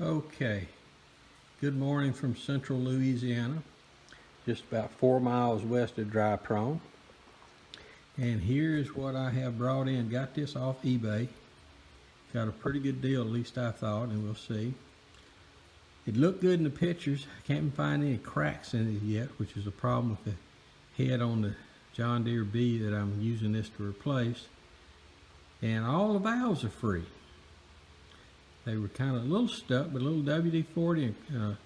Okay, good morning from central Louisiana, just about 4 miles west of Dry Prong. And here's what I have brought in. Got this off eBay. Got a pretty good deal, at least I thought, and we'll see. It looked good in the pictures. I can't find any cracks in it yet, which is a problem with the head on the John Deere B that I'm using this to replace. And all the valves are free. They were kind of a little stuck, but a little WD-40 and a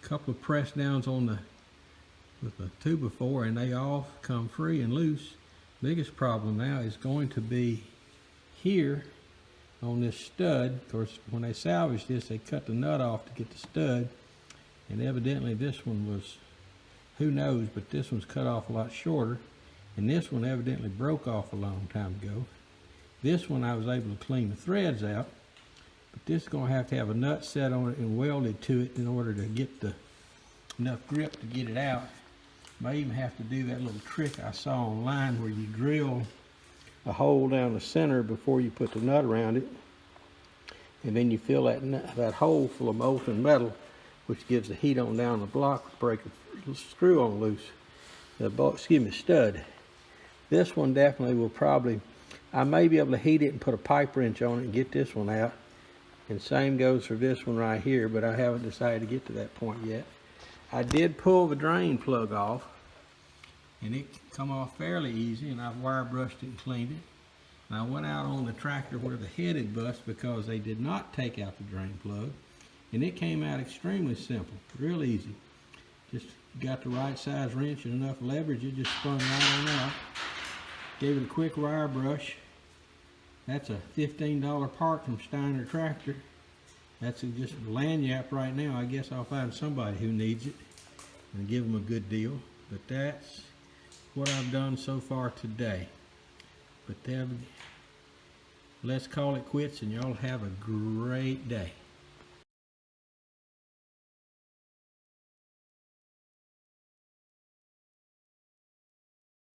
couple of press downs on with the 2x4, and they all come free and loose. Biggest problem now is going to be here on this stud. Of course, when they salvaged this, they cut the nut off to get the stud, and evidently this one was, who knows, but this one's cut off a lot shorter, and this one evidently broke off a long time ago. This one I was able to clean the threads out, but this is going to have a nut set on it and welded to it in order to get enough grip to get it out. May even have to do that little trick I saw online where you drill a hole down the center before you put the nut around it, and then you fill that hole full of molten metal, which gives the heat on down the block to break a screw on loose. Stud. This one definitely will probably, I may be able to heat it and put a pipe wrench on it and get this one out. And same goes for this one right here, but I haven't decided to get to that point yet. I did pull the drain plug off, and it come off fairly easy, and I've wire brushed it and cleaned it. And I went out on the tractor where the head had bust because they did not take out the drain plug, and it came out extremely simple, real easy. Just got the right size wrench and enough leverage, it just spun right on out. Gave it a quick wire brush. That's a $15 part from Steiner Tractor. That's just a lanyard right now. I guess I'll find somebody who needs it and give them a good deal. But that's what I've done so far today. But let's call it quits, and y'all have a great day.